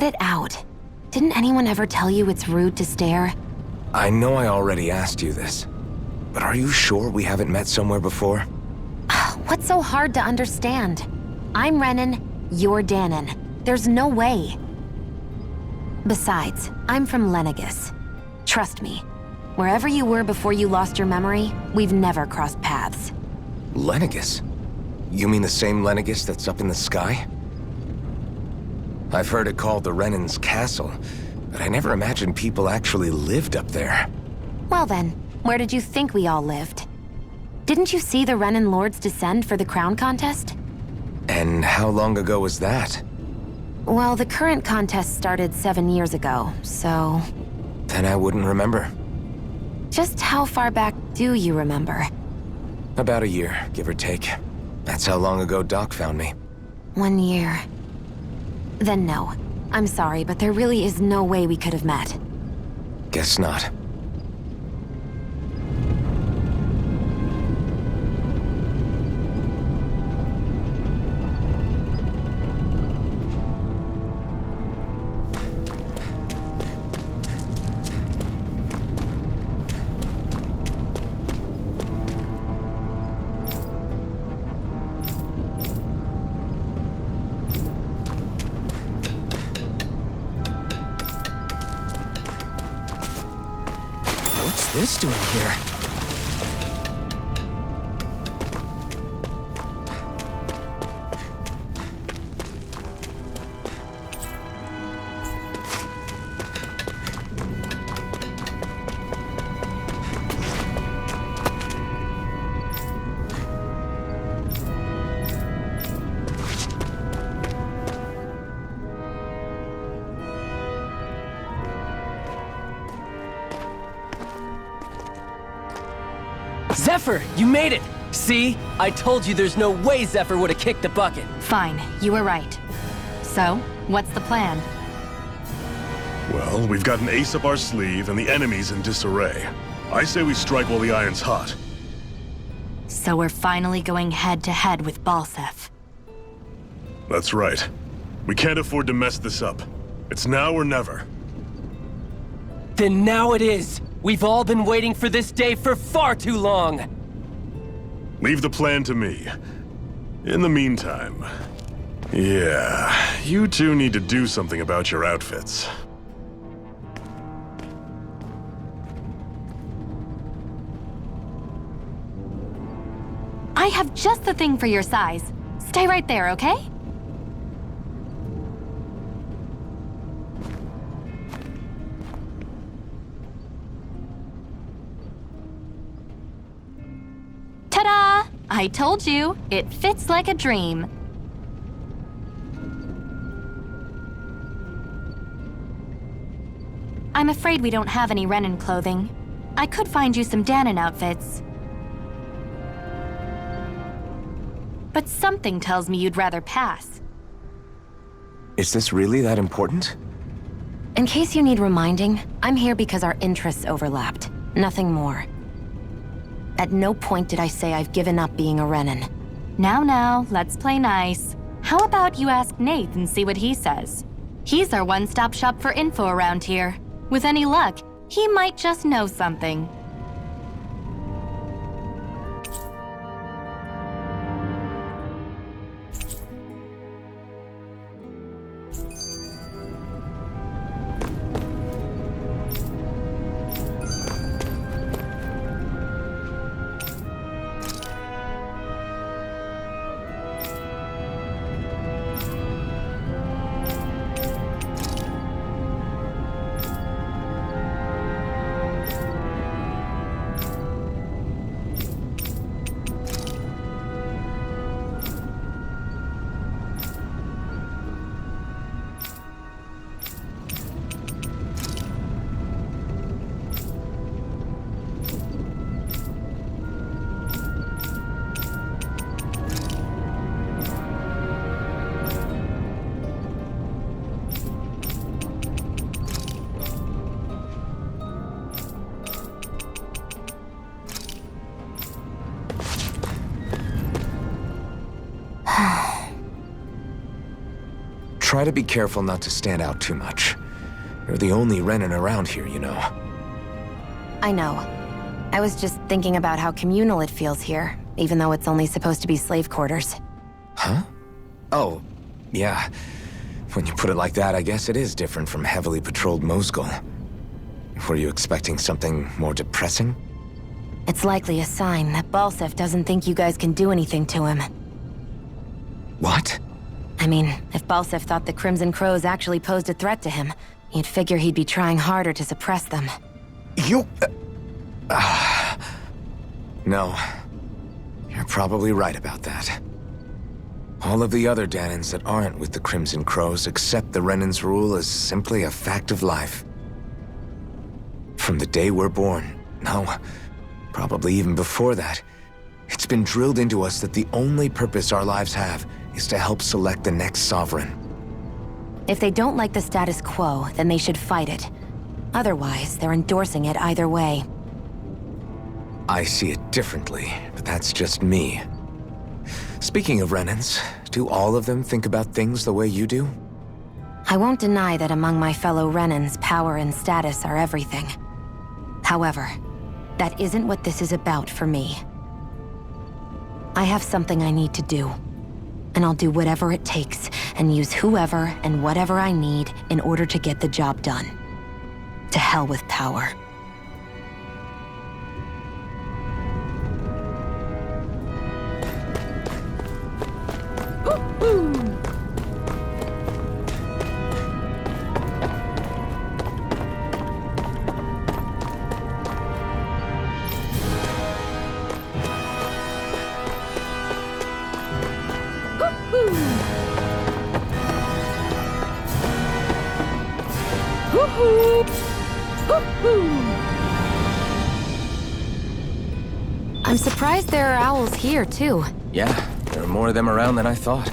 it out. Didn't anyone ever tell you it's rude to stare? I know I already asked you this, but are you sure we haven't met somewhere before? What's so hard to understand? I'm Renan, you're Danon. There's no way. Besides, I'm from Lenegis. Trust me, wherever you were before you lost your memory, we've never crossed paths. Lenegis? You mean the same Lenegis that's up in the sky? I've heard it called the Renan's Castle, but I never imagined people actually lived up there. Well then, where did you think we all lived? Didn't you see the Renan Lords descend for the crown contest? And how long ago was that? Well, the current contest started 7 years ago, so... Then I wouldn't remember. Just how far back do you remember? About a year, give or take. That's how long ago Doc found me. 1 year. Then no. I'm sorry, but there really is no way we could have met. Guess not. What's this doing here? Zephyr, you made it! See? I told you there's no way Zephyr would have kicked the bucket. Fine, you were right. So, what's the plan? Well, we've got an ace up our sleeve and the enemy's in disarray. I say we strike while the iron's hot. So we're finally going head-to-head with Balseph. That's right. We can't afford to mess this up. It's now or never. Then now it is! We've all been waiting for this day for far too long! Leave the plan to me. In the meantime... Yeah, you two need to do something about your outfits. I have just the thing for your size. Stay right there, okay? Ta-da! I told you, it fits like a dream. I'm afraid we don't have any Renan clothing. I could find you some Danon outfits. But something tells me you'd rather pass. Is this really that important? In case you need reminding, I'm here because our interests overlapped. Nothing more. At no point did I say I've given up being a Renan. Now, let's play nice. How about you ask Nath and see what he says? He's our one-stop shop for info around here. With any luck, he might just know something. try to be careful not to stand out too much. You're the only Renin around here, you know. I know. I was just thinking about how communal it feels here, even though it's only supposed to be slave quarters. Huh? Oh, yeah. When you put it like that, I guess it is different from heavily patrolled Mosgul. Were you expecting something more depressing? It's likely a sign that Balsef doesn't think you guys can do anything to him. What? I mean, if Balsef thought the Crimson Crows actually posed a threat to him, you'd figure he'd be trying harder to suppress them. You... No. You're probably right about that. All of the other Danins that aren't with the Crimson Crows accept the Renin's rule as simply a fact of life. From the day we're born, no, probably even before that, it's been drilled into us that the only purpose our lives have is to help select the next sovereign. If they don't like the status quo, then they should fight it. Otherwise, they're endorsing it either way. I see it differently, but that's just me. Speaking of Renins, do all of them think about things the way you do? I won't deny that among my fellow Renins, power and status are everything. However, that isn't what this is about for me. I have something I need to do, and I'll do whatever it takes and use whoever and whatever I need in order to get the job done. To hell with power. I'm surprised there are owls here, too. Yeah, there are more of them around than I thought.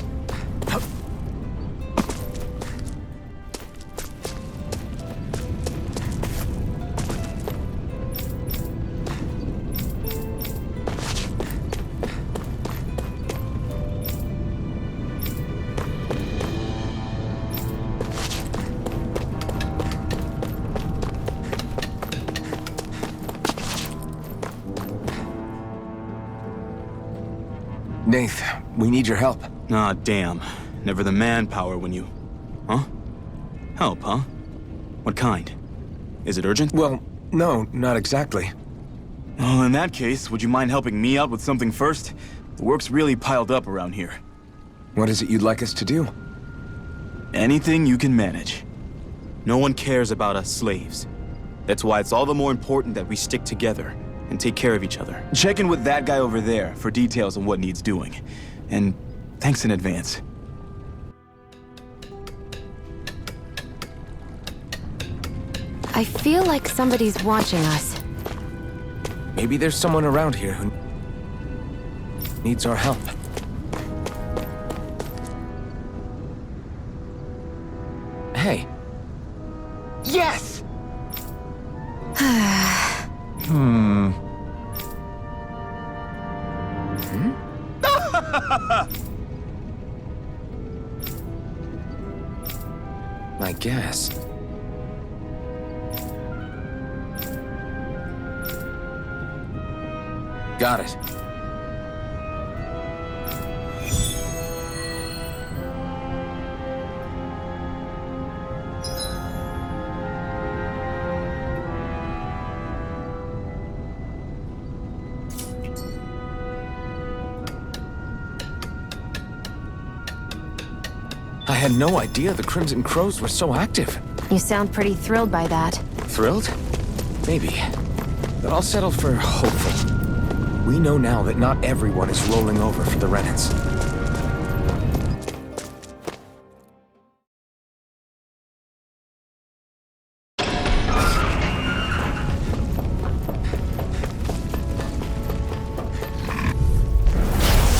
Nath, we need your help. Ah, damn. Never the manpower when you... Huh? Help, huh? What kind? Is it urgent? Well, no, not exactly. Well, in that case, would you mind helping me out with something first? The work's really piled up around here. What is it you'd like us to do? Anything you can manage. No one cares about us slaves. That's why it's all the more important that we stick together and take care of each other. Check in with that guy over there for details on what needs doing. And thanks in advance. I feel like somebody's watching us. Maybe there's someone around here who needs our help. Hey. Yes! I guess. Got it. I had no idea the Crimson Crows were so active. You sound pretty thrilled by that. Thrilled? Maybe. But I'll settle for hopeful. We know now that not everyone is rolling over for the Renins.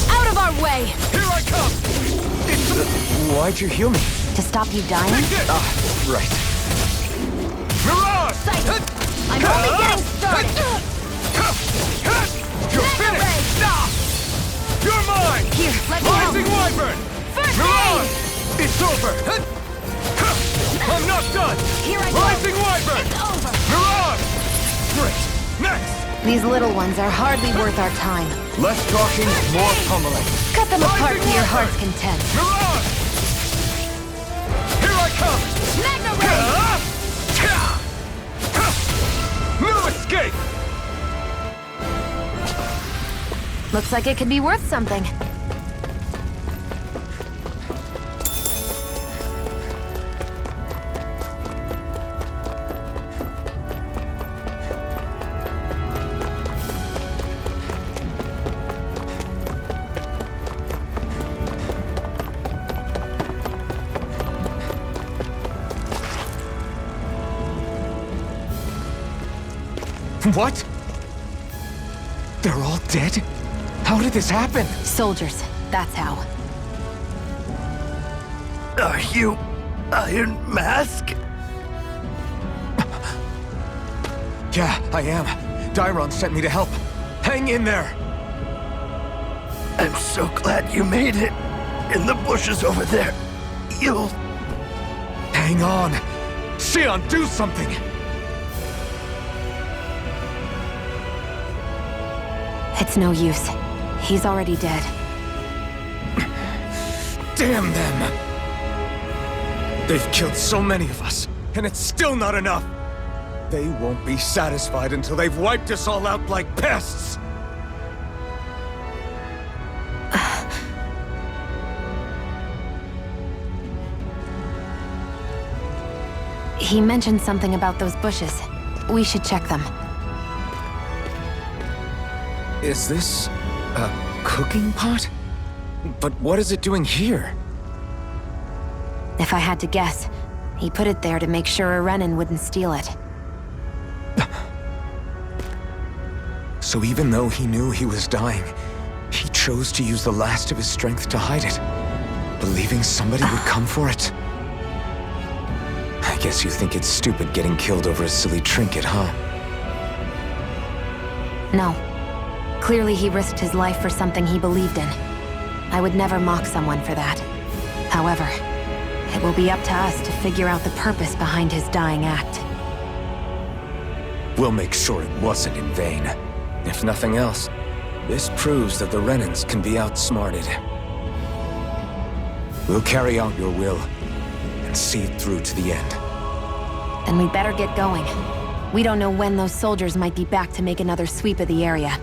Out of our way! Here I come! Why'd you heal me? To stop you dying? Ah, right. Mirage! Psych! I'm only getting started! You're finished! Stop! You're mine! Here, let me Rising help! Wyvern! First Mirage! aid! It's over! I'm not done! Here I go! Rising Wyvern! It's over! Mirage! Great! Next! These little ones are hardly worth our time. Less talking, more pummeling. Cut them apart Rising to your Wyvern! heart's content. Mirage! Here I come! Magna Ray! No escape! Looks like it could be worth something. What? They're all dead? How did this happen? Soldiers, that's how. Are you Iron Mask? Yeah, I am. Dairon sent me to help. Hang in there! I'm so glad you made it. In the bushes over there. You'll... Hang on! Xion, do something! It's no use. He's already dead. Damn them! They've killed so many of us, and it's still not enough! They won't be satisfied until they've wiped us all out like pests! He mentioned something about those bushes. We should check them. Is this a cooking pot? But what is it doing here? If I had to guess, he put it there to make sure a Renin wouldn't steal it. So even though he knew he was dying, he chose to use the last of his strength to hide it, believing somebody would come for it. I guess you think it's stupid getting killed over a silly trinket, huh? No. Clearly he risked his life for something he believed in. I would never mock someone for that. However, it will be up to us to figure out the purpose behind his dying act. We'll make sure it wasn't in vain. If nothing else, this proves that the Renins can be outsmarted. We'll carry out your will and see it through to the end. Then we'd better get going. We don't know when those soldiers might be back to make another sweep of the area.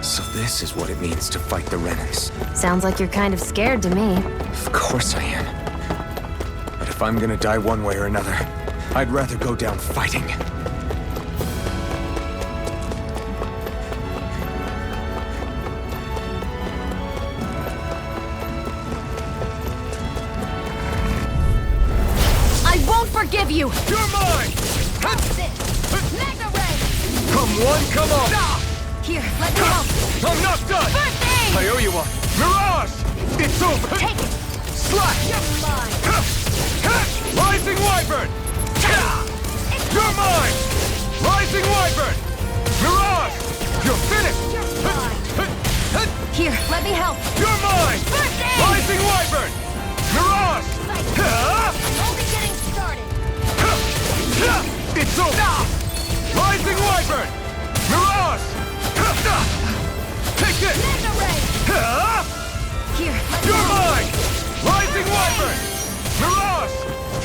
So this is what it means to fight the Renins. Sounds like you're kind of scared to me. Of course I am. But if I'm gonna die one way or another, I'd rather go down fighting. I won't forgive you! You're mine! Magna Ray! Come one, come on! Here, let me help! I'm not done! First aid! I owe you one! Mirage! It's over! Take it! Slash! You're mine! Rising Wyvern! You're mine! Rising Wyvern! Mirage! You're finished! You're mine! Here, let me help! You're mine! First aid! Rising Wyvern! Mirage! Only getting started! It's over! Rising Wyvern! Mirage! Take this! Magna Ray! Here, let me You're help! mine! Rising Wyvern! Mirage!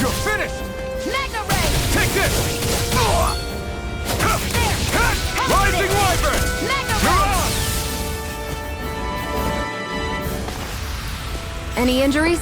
You're finished! Magna Ray! Take this! Rising Wyvern! Magna Ray! Mirage! Any injuries?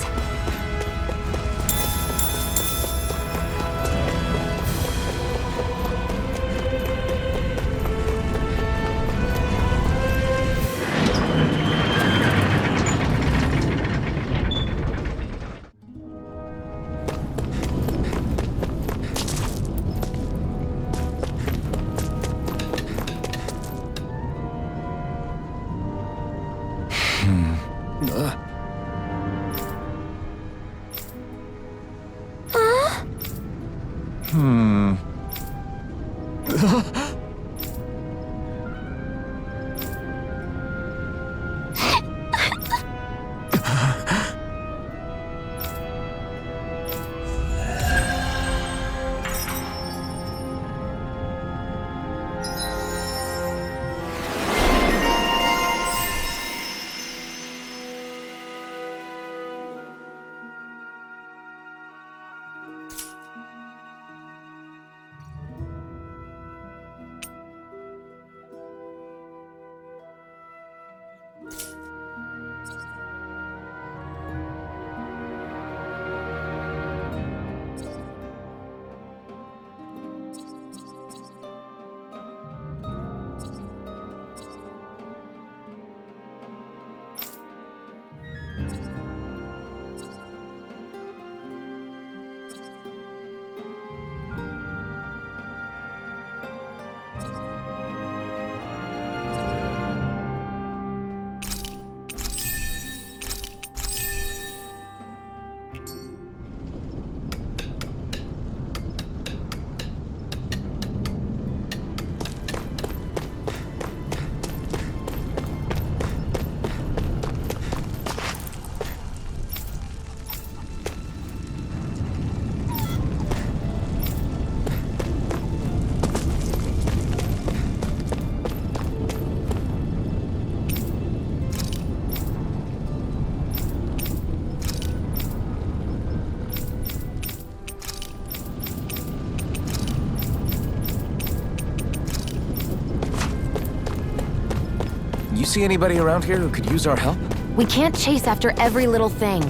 You see anybody around here who could use our help? We can't chase after every little thing.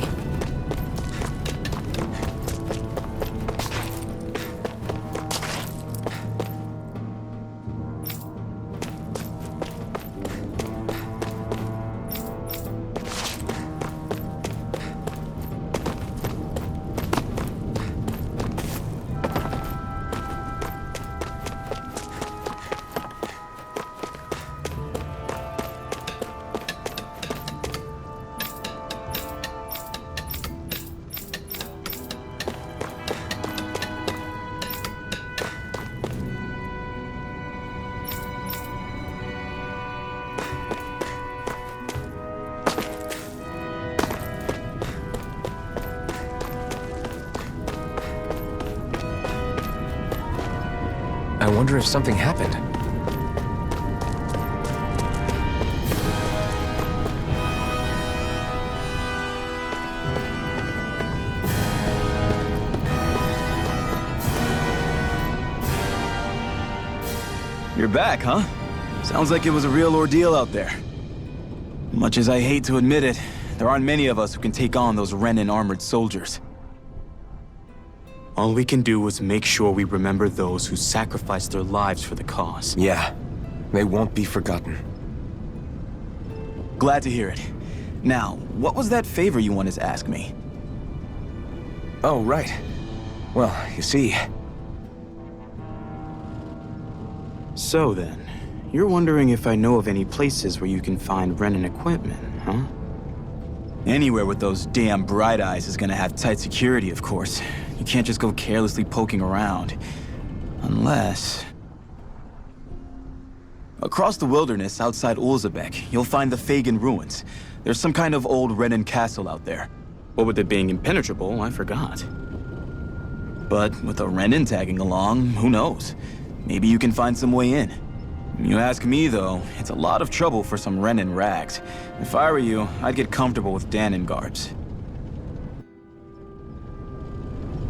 I wonder if something happened. You're back, huh? Sounds like it was a real ordeal out there. Much as I hate to admit it, there aren't many of us who can take on those Renin armored soldiers. All we can do is make sure we remember those who sacrificed their lives for the cause. Yeah, they won't be forgotten. Glad to hear it. Now, what was that favor you wanted to ask me? Oh, right. Well, you see... So then, you're wondering if I know of any places where you can find Renin equipment, huh? Anywhere with those damn bright eyes is gonna have tight security, of course. You can't just go carelessly poking around. Unless... Across the wilderness outside Ulzebek, you'll find the Fagan ruins. There's some kind of old Renin castle out there. What with it being impenetrable, I forgot. But with a Renin tagging along, who knows? Maybe you can find some way in. You ask me, though, it's a lot of trouble for some Renin rags. If I were you, I'd get comfortable with Danin garbs.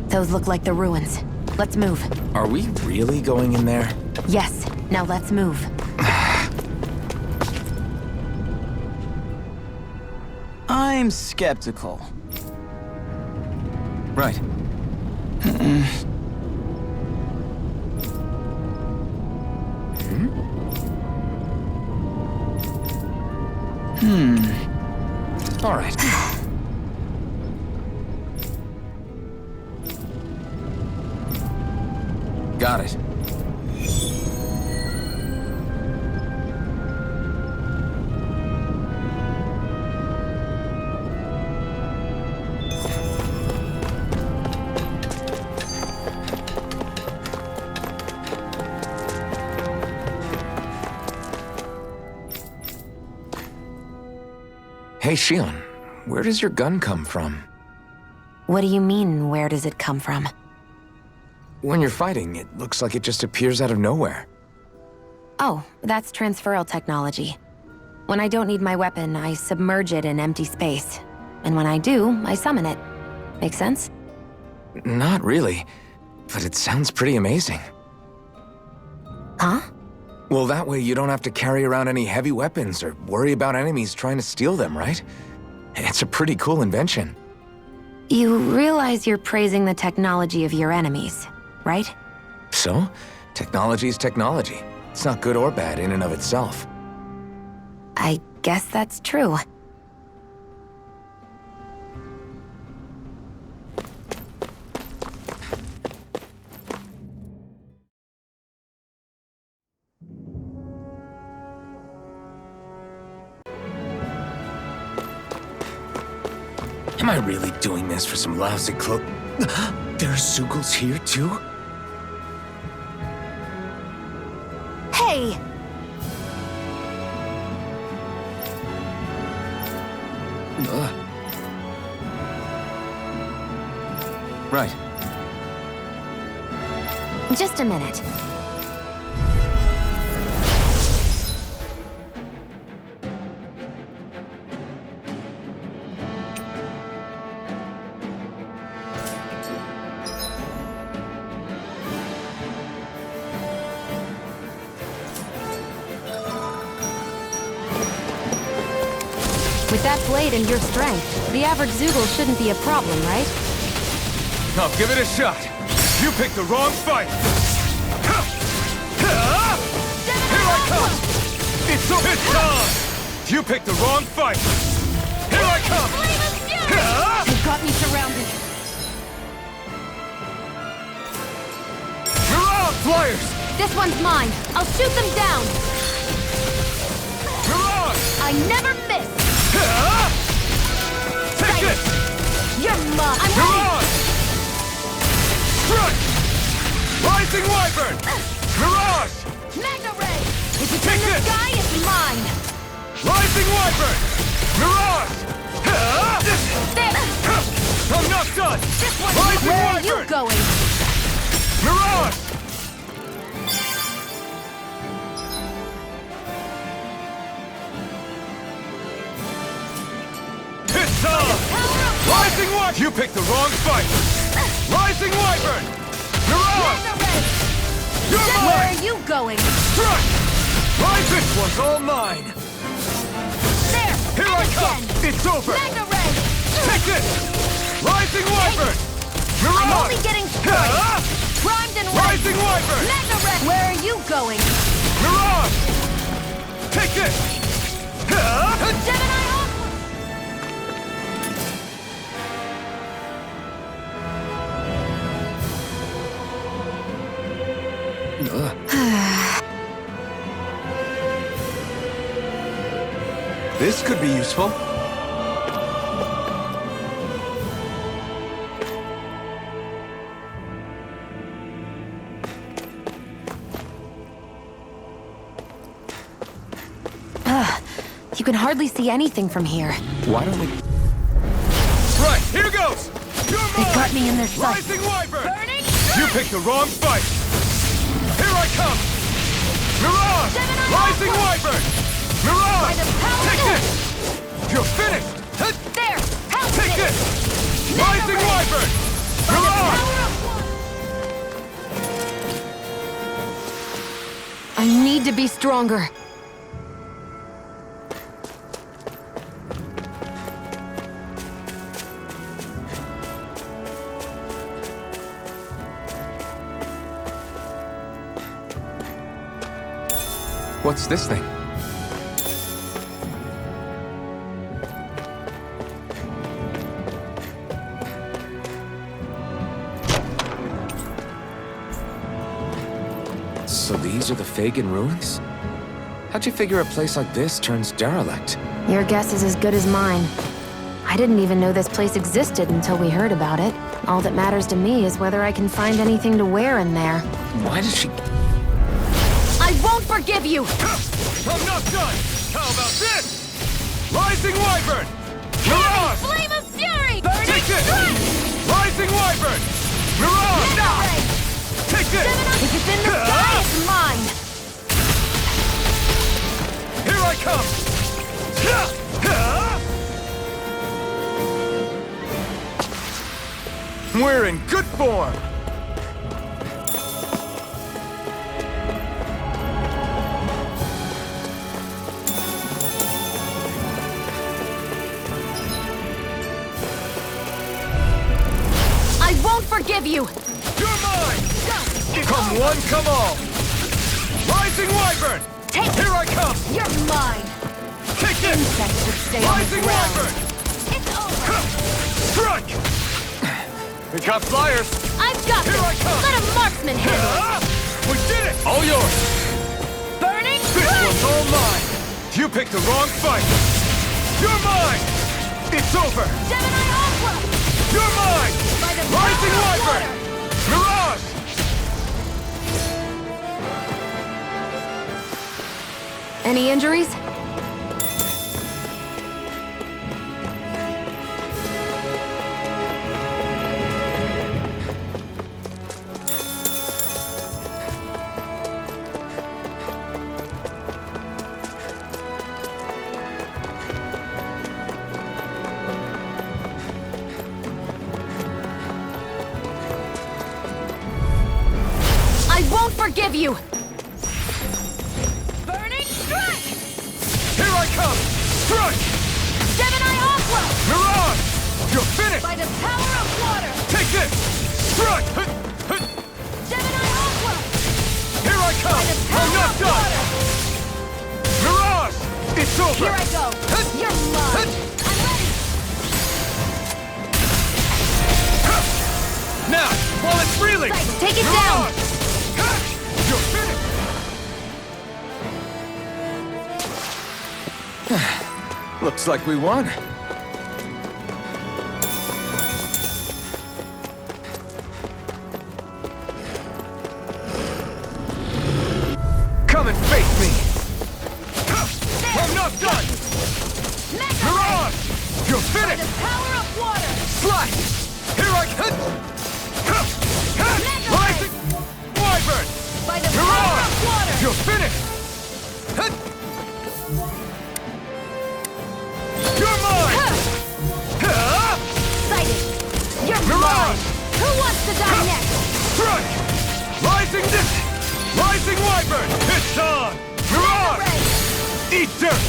Those look like the ruins. Let's move. Are we really going in there? Yes. Now let's move. I'm skeptical. Right. All right. Got it. Hey, Shion, where does your gun come from? What do you mean, where does it come from? When you're fighting, it looks like it just appears out of nowhere. Oh, that's transferal technology. When I don't need my weapon, I submerge it in empty space. And when I do, I summon it. Make sense? Not really, but it sounds pretty amazing. Huh? Well, that way you don't have to carry around any heavy weapons or worry about enemies trying to steal them, right? It's a pretty cool invention. You realize you're praising the technology of your enemies, right? So, technology is technology. It's not good or bad in and of itself. I guess that's true. Am I really doing this for some lousy cloak? There are Sugals here, too? Hey! Right. Just a minute. With that blade and your strength, the average Zoogle shouldn't be a problem, right? I'll give it a shot. You picked the wrong fight. Here I come! It's on! You picked the wrong fight. Here I come! You've got me surrounded. Mirage! Flyers! This one's mine. I'll shoot them down. Mirage! I never miss. Take it! You're mine. I'm ready. Mirage! Strike! Rising Wyvern! Mirage! Magna Ray! If it's Take in the this. sky, it's mine. Rising Wyvern! Mirage! There! I'm not done! This one! Rising Where are Wyvern! you going? Mirage! It's on! Rising Wyvern! You picked the wrong fight! Rising Wyvern! Mirage! Magna Ray! You're Where mine! are you going? Strike! Rise! This one's all mine! There! Here and I come! again. It's over! Magna Ray! Take this! Rising Wyvern! I'm Mirage! only getting started. Primed and ready. Rising Wyvern! Magna Ray! Where are you going? Mirage! Take this! Gemini Aqua! This could be useful. You can hardly see anything from here. Why don't we... Right, here goes! You're They mine! got me in their sights. Rising Wyvern! Burning! You picked the wrong fight! Here I come! Mirage! Gemini Rising Aqua! Wyvern! Mirage! By the power Take of- this! You're finished! There! Help Take it! this! Magna Rising Ray! Wyvern! By the Mirage! power of one! I need to be stronger. What's this thing? So these are the Fagan ruins? How'd you figure a place like this turns derelict? Your guess is as good as mine. I didn't even know this place existed until we heard about it. All that matters to me is whether I can find anything to wear in there. Why did she... I won't forgive you! I'm not done! How about this? Rising Wyvern! Mirage! Flame of fury! Take this! Rising Wyvern! Mirage! Magna Ray! Take this! If it's in the sky, it's mine! Here I come! We're in good form! I won't forgive you! You're mine! Come one, come all! Rising Wyvern! Take Here I come! You're mine! Take this! Insects would stay on the Rising ground. Wyvern! It's over! Strike! We got flyers! I've got Here this! I come! Let a marksman handle it! We did it! All yours! Burning This strike! one's all mine! You picked the wrong fight! You're mine! It's over! Gemini Aqua! You're mine! By the Rising power of Wyvern! water! Mirage! Any injuries? I won't forgive you! Burning strike! Here I come! Strike! Gemini Aqua! Mirage! You're finished! By the power of water! Take this! Strike! Gemini Aqua! Here I come! By the I'm power not of done! water! Mirage! It's over! Here I go! You're mine! I'm ready! Now, while it's reeling! Sight, take it down! You're finished! Looks like we won. Come and face me! I'm not done! Mirage! You're By the finished! power of water! Slide! Here I come! Rising! Wyvern! By the power Mirage! of water! You're finished! You're mine! Sighted! You're Mirage! mine! Who wants to die next? Strike! Rising Rising Wyvern! It's on! Mirage! Ray! Eat dirt!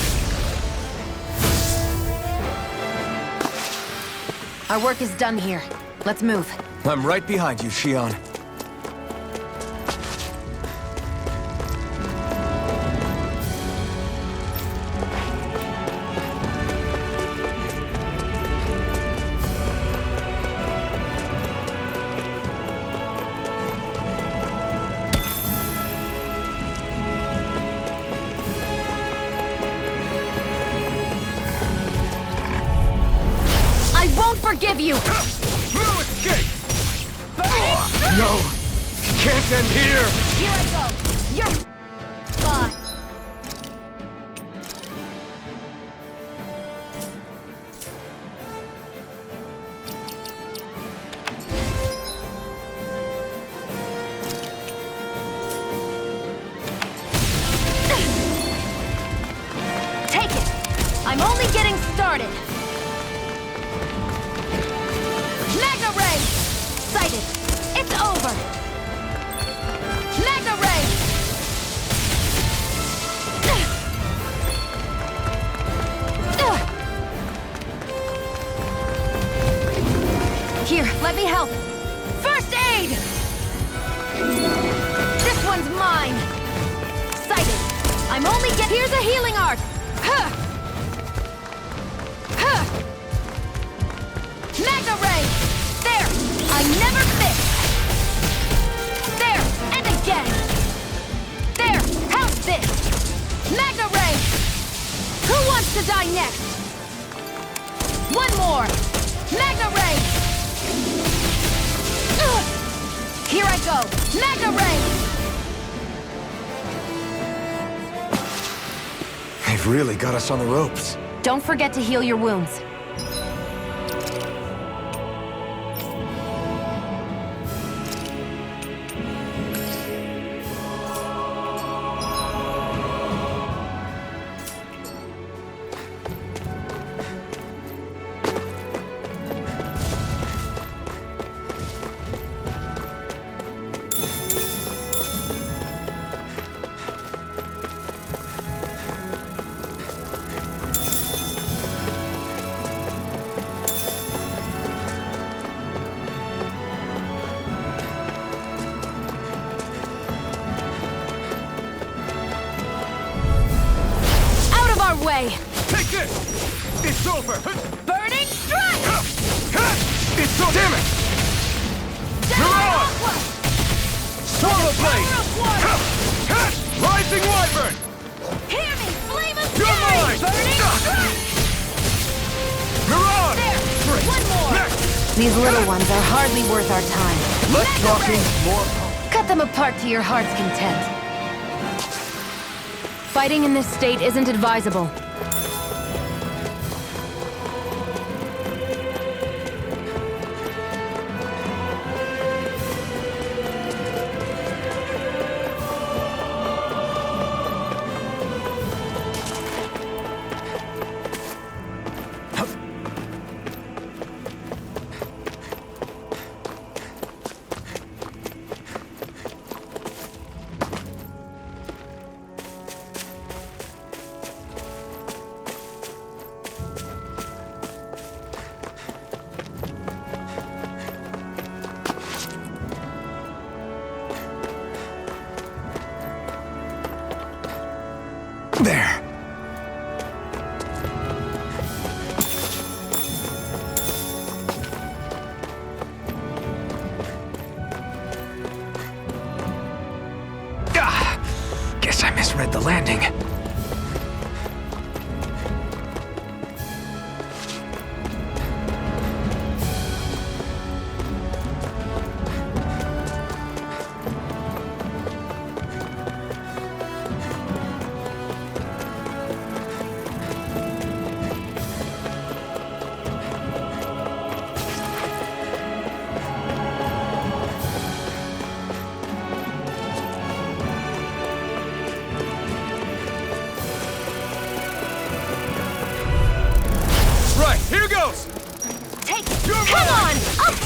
Our work is done here. Let's move. I'm right behind you, Shion. I won't forgive you! No escape! Burning strike! No! Can't end here! Here I go! You're mine! Take it! I'm only getting started! Mega Ray! Sighted! It's over! Mega Ray! Here, let me help! First aid! This one's mine! Sighted! I'm only here's a healing art! Huh! Huh! Mega Ray! There! I never miss! There! And again! There! How's this? Mega Ray! Who wants to die next? One more! Mega Ray! Ugh! Here I go! Mega Ray! They've really got us on the ropes. Don't forget to heal your wounds. Way. Take this! It's over! Burning strike! It's so damn it! Mirage! Swallow blade! Rising Wyvern! Hear me! Flame of You're fury! mine! Burning strike! Mirage! There! One more! Next! These little ones are hardly worth our time. Less talking, more... Cut them apart to your heart's content. Fighting in this state isn't advisable.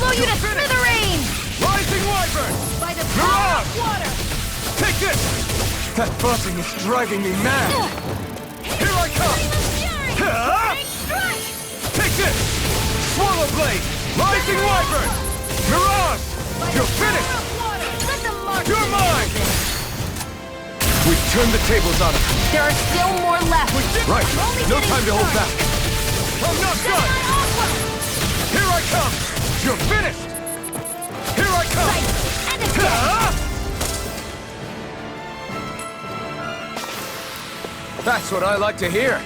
blow you to smithereens! Rising Wyvern! By the power of water! Take this! That buzzing is driving me mad! Here I come! Take this! Swallow Blade! Rising Wyvern! Mirage! You're finished! You're mine! We've turned the tables on him. There are still more left. Right, no time to hold back. I'm not done! Here I come! You're finished! Here I come! And again. That's what I like to hear.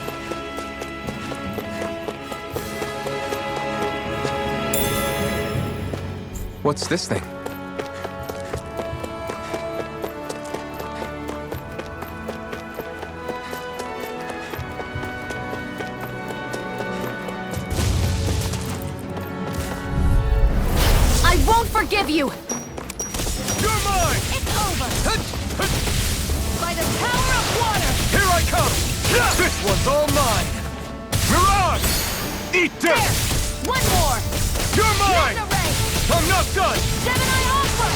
What's this thing? I won't forgive you! You're mine! It's over! By the power of water! Here I come! This one's all mine! Mirage! Eat There! this! One more! You're mine! Magna Ray! I'm not done! Gemini Aqua!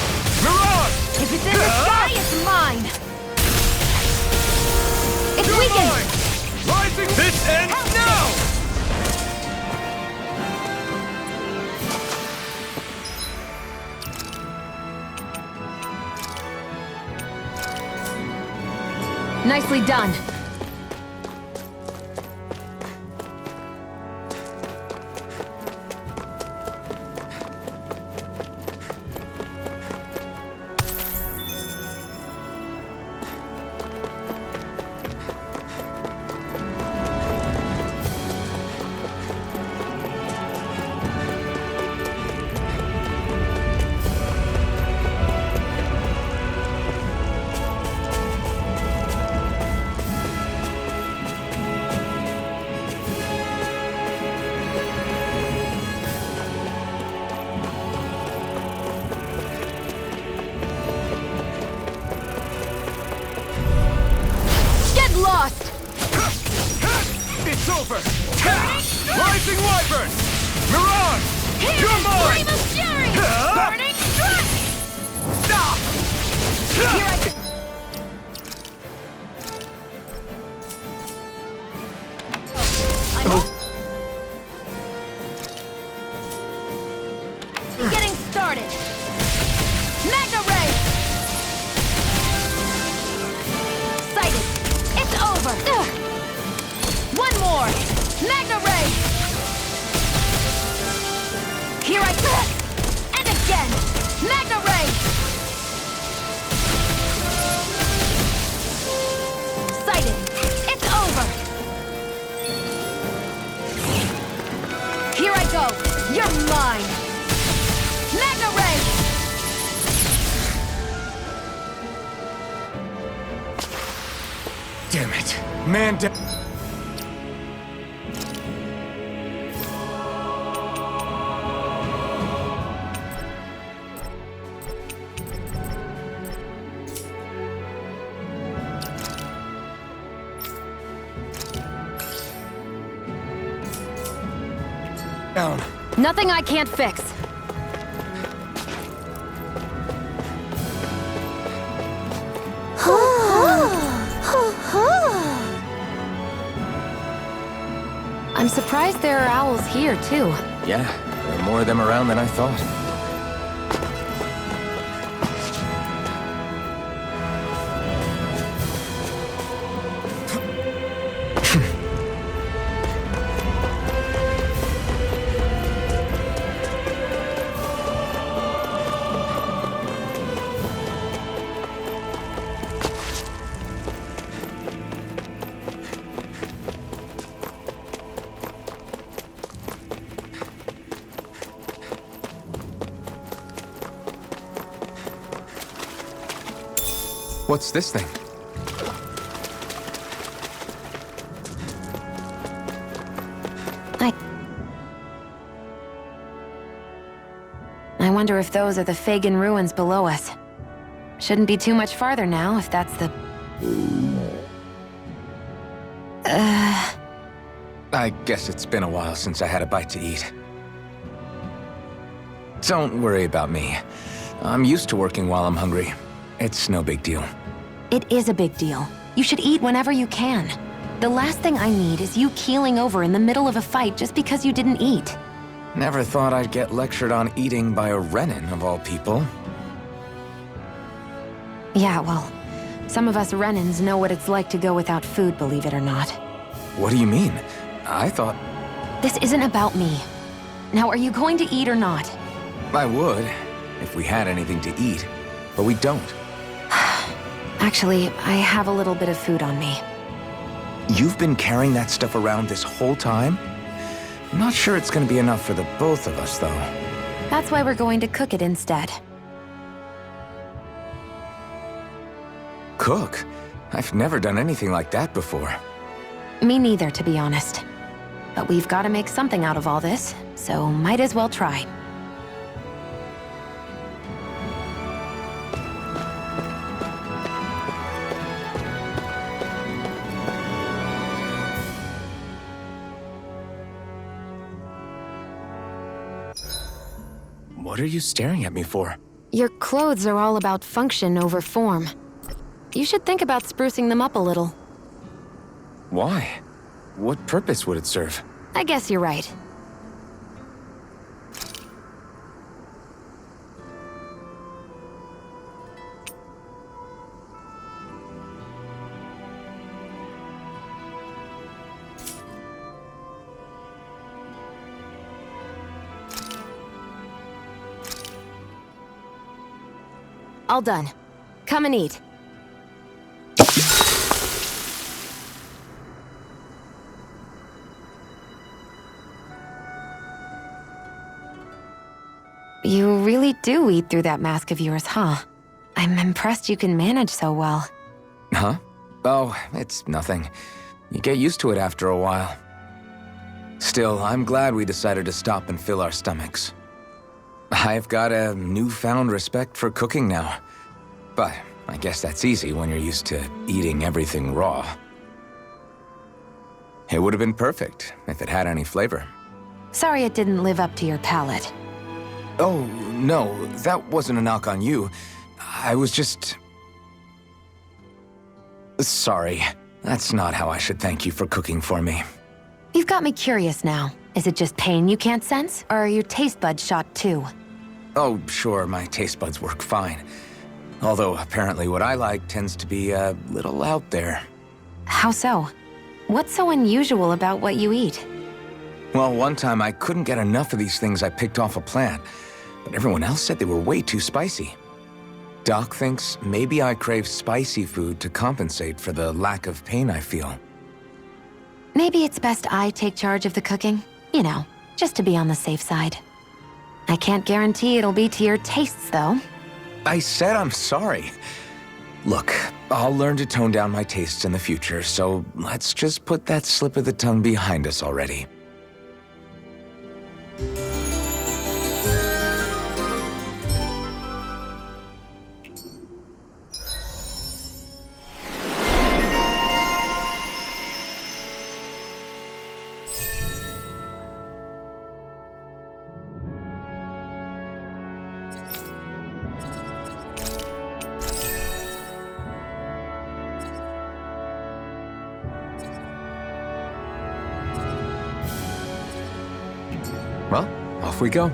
Mirage! If it's in the sky, it's mine! It's You're weakened! mine! Rising! This ends now! Nicely done. Lost! It's over! Rising Wyvern! Mirage! You're mine! Flame of Fury! Burning Strike! Here I go! Getting started! Magna Ray! Sighted! It's over! One more! Magna Ray! Here I go! And again! Magna Ray! Sighted! It's over! Here I go! You're mine! Magna Ray! Damn it. Man down. Nothing I can't fix. I'm surprised there are owls here, too. Yeah, there are more of them around than I thought. What's this thing? I wonder if those are the Fagan ruins below us. Shouldn't be too much farther now, if that's the... I guess it's been a while since I had a bite to eat. Don't worry about me. I'm used to working while I'm hungry. It's no big deal. It is a big deal. You should eat whenever you can. The last thing I need is you keeling over in the middle of a fight just because you didn't eat. Never thought I'd get lectured on eating by a Renin, of all people. Yeah, well, some of us Renins know what it's like to go without food, believe it or not. What do you mean? I thought... This isn't about me. Now, are you going to eat or not? I would, if we had anything to eat, but we don't. Actually, I have a little bit of food on me. You've been carrying that stuff around this whole time? I'm not sure it's gonna be enough for the both of us, though. That's why we're going to cook it instead. Cook? I've never done anything like that before. Me neither, to be honest. But we've got to make something out of all this, so might as well try. What are you staring at me for? Your clothes are all about function over form. You should think about sprucing them up a little. Why? What purpose would it serve? I guess you're right. All done. Come and eat. You really do eat through that mask of yours, huh? I'm impressed you can manage so well. Huh? Oh, it's nothing. You get used to it after a while. Still, I'm glad we decided to stop and fill our stomachs. I've got a newfound respect for cooking now. But I guess that's easy when you're used to eating everything raw. It would have been perfect if it had any flavor. Sorry it didn't live up to your palate. Oh, no, that wasn't a knock on you. I was just... Sorry. That's not how I should thank you for cooking for me. You've got me curious now. Is it just pain you can't sense, or are your taste buds shot too? Oh, sure, my taste buds work fine. Although, apparently what I like tends to be a little out there. How so? What's so unusual about what you eat? Well, one time I couldn't get enough of these things I picked off a plant, but everyone else said they were way too spicy. Doc thinks maybe I crave spicy food to compensate for the lack of pain I feel. Maybe it's best I take charge of the cooking. You know, just to be on the safe side. I can't guarantee it'll be to your tastes, though. I said I'm sorry. Look, I'll learn to tone down my tastes in the future, so let's just put that slip of the tongue behind us already. Well, off we go.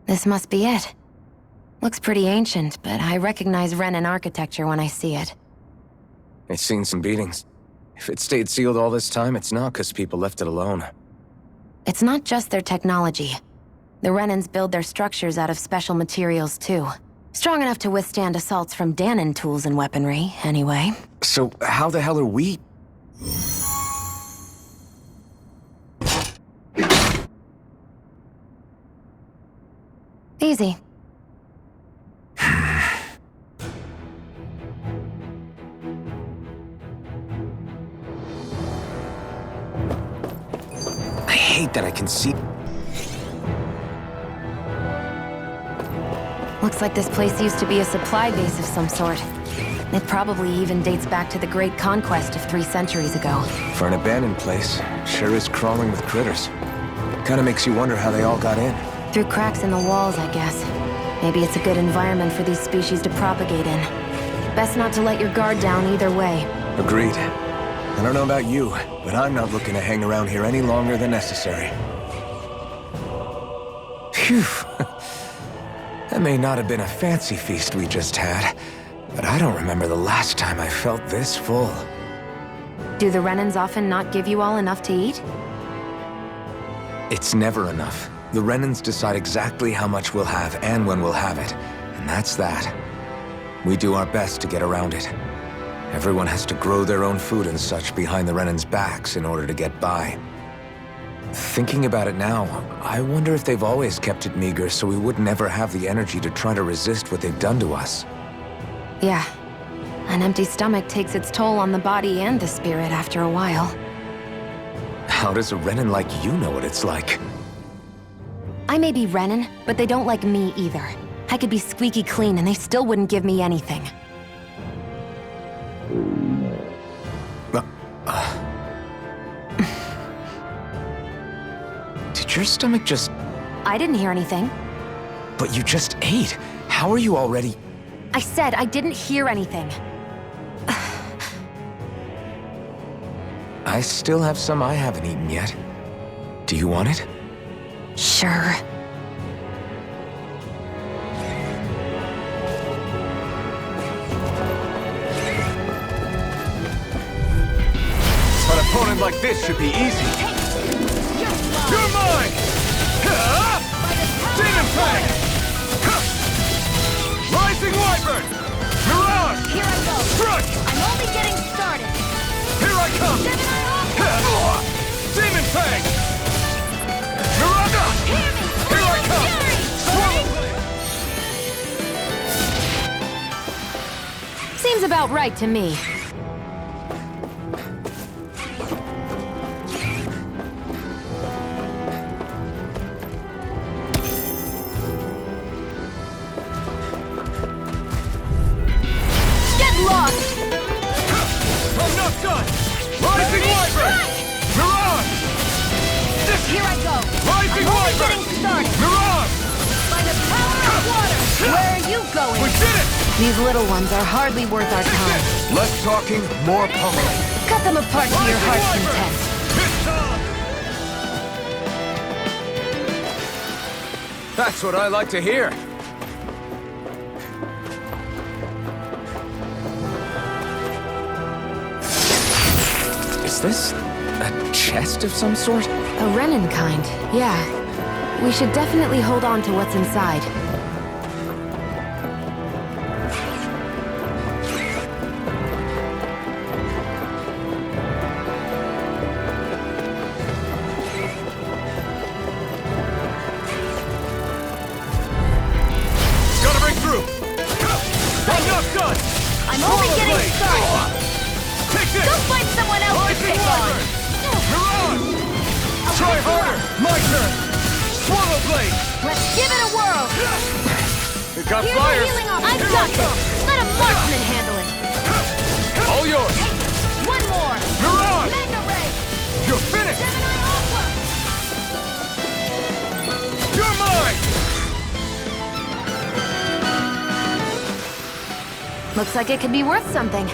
This must be it. Looks pretty ancient, but I recognize Renin architecture when I see it. It's seen some beatings. If it stayed sealed all this time, it's not because people left it alone. It's not just their technology. The Renins build their structures out of special materials, too. Strong enough to withstand assaults from Danon tools and weaponry, anyway. So how the hell are we... Easy. that I can see... Looks like this place used to be a supply base of some sort. It probably even dates back to the Great Conquest of 3 centuries ago. For an abandoned place, it sure is crawling with critters. Kinda makes you wonder how they all got in. Through cracks in the walls, I guess. Maybe it's a good environment for these species to propagate in. Best not to let your guard down either way. Agreed. I don't know about you, but I'm not looking to hang around here any longer than necessary. Phew. That may not have been a fancy feast we just had, but I don't remember the last time I felt this full. Do the Renans often not give you all enough to eat? It's never enough. The Renans decide exactly how much we'll have and when we'll have it, and that's that. We do our best to get around it. Everyone has to grow their own food and such behind the Renans' backs in order to get by. Thinking about it now, I wonder if they've always kept it meager so we would never have the energy to try to resist what they've done to us. Yeah. An empty stomach takes its toll on the body and the spirit after a while. How does a Renan like you know what it's like? I may be Renan, but they don't like me either. I could be squeaky clean and they still wouldn't give me anything. Did your stomach just... I didn't hear anything. But you just ate. How are you already... I said I didn't hear anything. I still have some I haven't eaten yet. Do you want it? Sure. An opponent like this should be easy. You're mine! Demon Fang! Rising Wyvern! Mirage! Here I go. Strike! I'm only getting started. Here I come! Demon Fang! Mirage! Hear me! Here I come! Fury! Swallow Blade! Seems about right to me. Lost! I'm not done! Rising Wyvern! Mirage! Here I go! Rising I'm only Wyvern! getting started! Mirage! By the power of water! Where are you going? We did it! These little ones are hardly worth our time. Less talking, more pummeling. Cut them apart to your heart's content. That's what I like to hear. Is this a chest of some sort? A Renan kind, yeah. We should definitely hold on to what's inside. Gotta break through! I'm not done! I'm only Swallow getting Blade! started! Take this! Go find someone else to Rising pick on! Wyvern! Mirage! Try harder! My turn! Swallow Blade! Let's give it a whirl! It got Here's flyers! a healing off. I've got this! Let a marksman handle it! All yours! One more! Mirage! Mega Ray! You're finished! Gemini Aqua! You're mine! Looks like it could be worth something.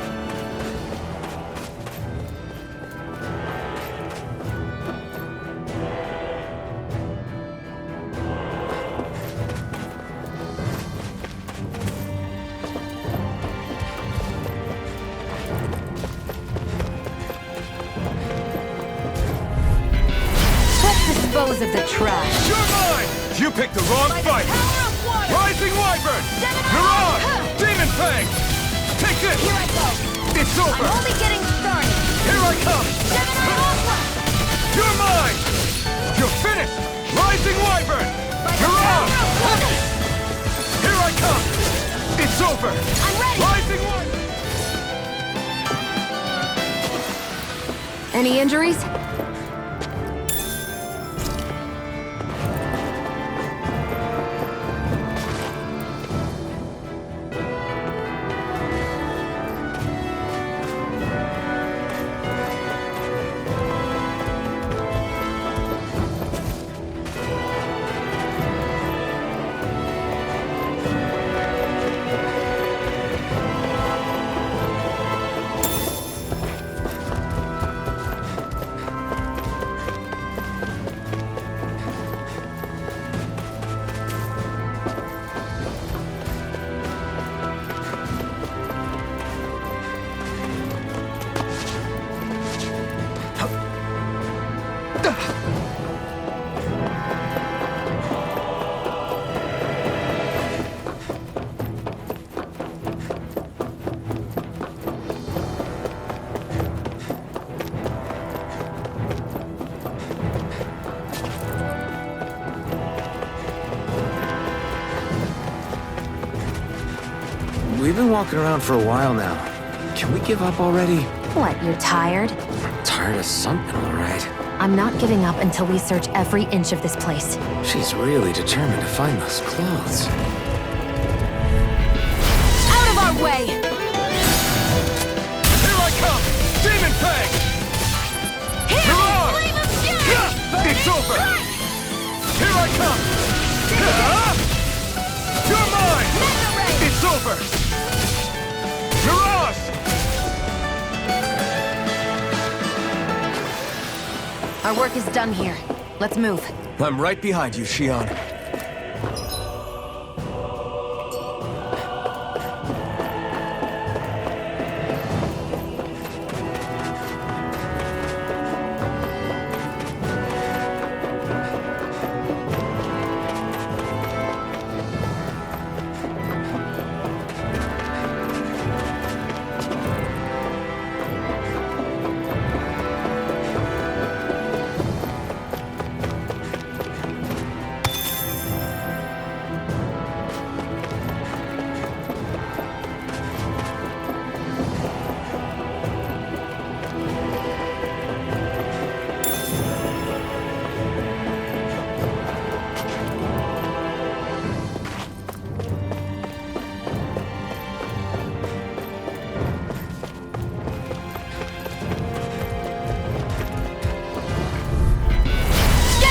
Let's dispose of the trash. You're mine! You picked the wrong fight! Power of water! Rising Wyvern! Gemini Mirage! Aqua! Demon Fang! Take this! Here I go! It's over! I'm only getting started! Here I come! Gemini Aqua! You're mine! You're finished! Rising Wyvern! By the Mirage! power of water! Here I come! It's over! I'm ready! Rising Wyvern! Any injuries? We've been walking around for a while now. Can we give up already? What, you're tired? Tired of something, all right. I'm not giving up until we search every inch of this place. She's really determined to find those clothes. Out of our way! Here I come! Demon Fang! Here! Hurrah! Flame of Fury! It's over! Here I come! You're mine! Mega Ray! It's over! Mirage! Our work is done here. Let's move. I'm right behind you, Shion.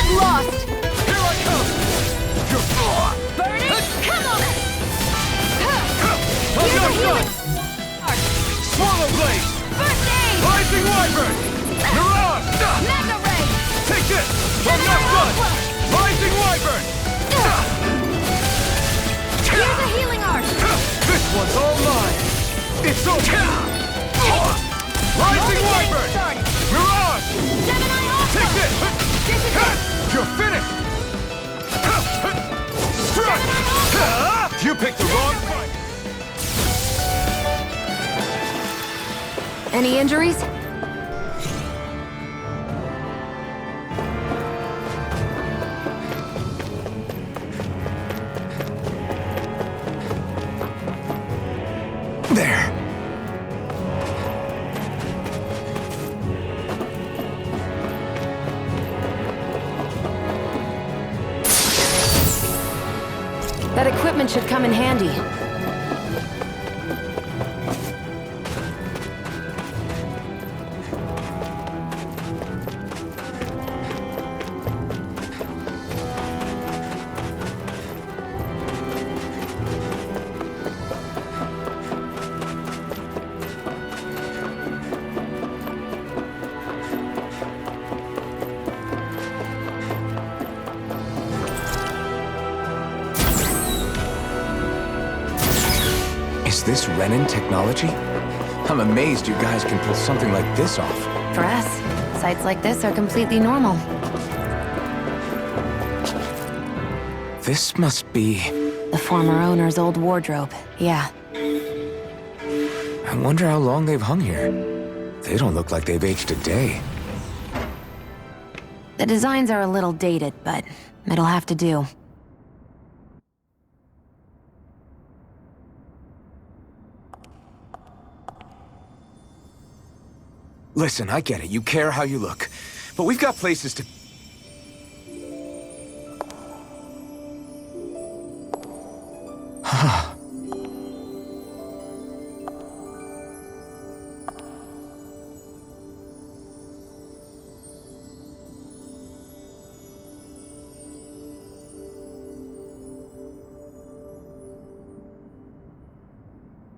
Lost! Here I come! You're... Burning! Come on! I'm not done! Swallow Blade! First aid! Rising Wyvern! Mirage! Mega Ray! Take this! I'm not done! Rising Wyvern! Here's a healing art! This one's all mine! It's over! Rising Wyvern! Started! Mirage! Gemini Alpha! Take this! This is it! You're finished! Strike! You picked the wrong fight! Any injuries? There. That equipment should come in handy. Is this Renin technology? I'm amazed you guys can pull something like this off. For us, sites like this are completely normal. This must be... The former owner's old wardrobe, yeah. I wonder how long they've hung here. They don't look like they've aged a day. The designs are a little dated, but it'll have to do. Listen, I get it. You care how you look. But we've got places to...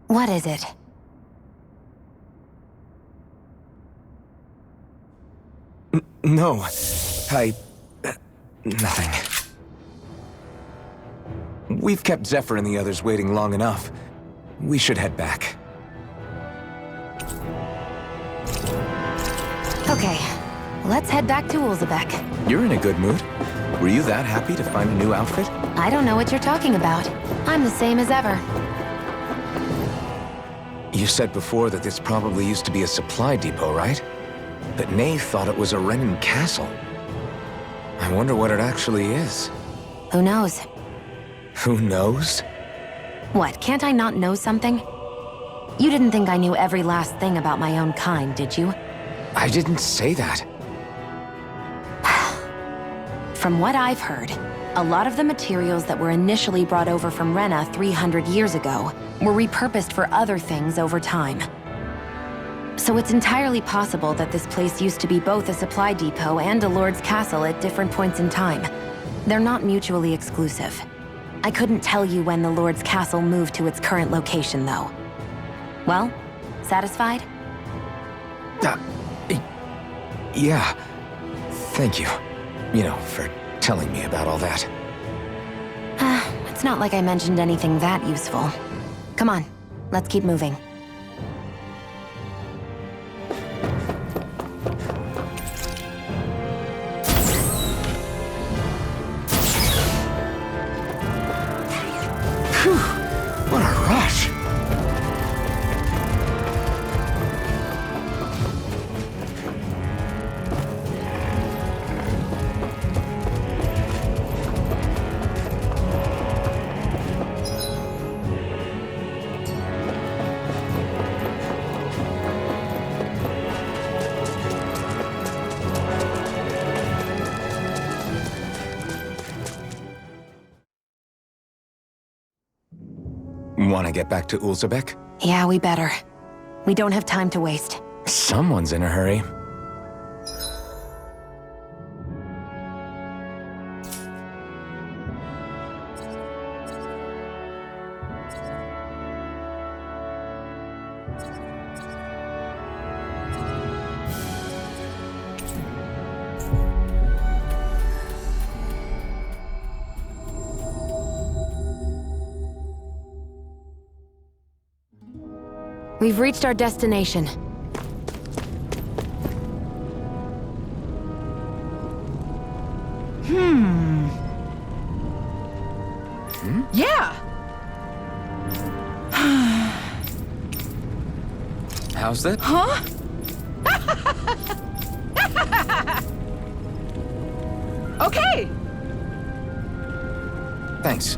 What is it? No. Nothing. We've kept Zephyr and the others waiting long enough. We should head back. Okay, let's head back to Ulzebek. You're in a good mood. Were you that happy to find a new outfit? I don't know what you're talking about. I'm the same as ever. You said before that this probably used to be a supply depot, right? But Nave thought it was a Renin castle. I wonder what it actually is. Who knows? Who knows? What, can't I not know something? You didn't think I knew every last thing about my own kind, did you? I didn't say that. From what I've heard, a lot of the materials that were initially brought over from Rena 300 years ago were repurposed for other things over time. So it's entirely possible that this place used to be both a supply depot and a lord's castle at different points in time. They're not mutually exclusive. I couldn't tell you when the lord's castle moved to its current location, though. Well, satisfied? Yeah. Thank you. You know, for telling me about all that. It's not like I mentioned anything that useful. Come on, let's keep moving. Phew! What a rush! Want to get back to Ulzebek? Yeah, we better. We don't have time to waste. Someone's in a hurry. We've reached our destination. Yeah! How's that? Huh? Okay! Thanks.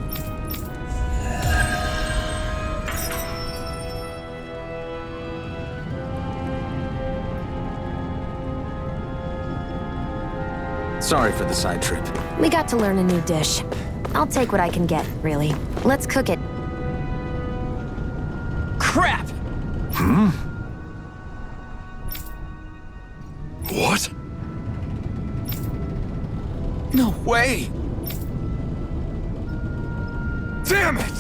Sorry for the side trip. We got to learn a new dish. I'll take what I can get, really. Let's cook it. Crap! What? No way! Damn it!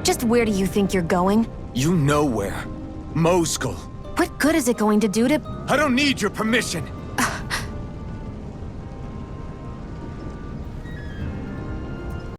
Just where do you think you're going? You know where. Mosul. What good is it going to do to... I don't need your permission.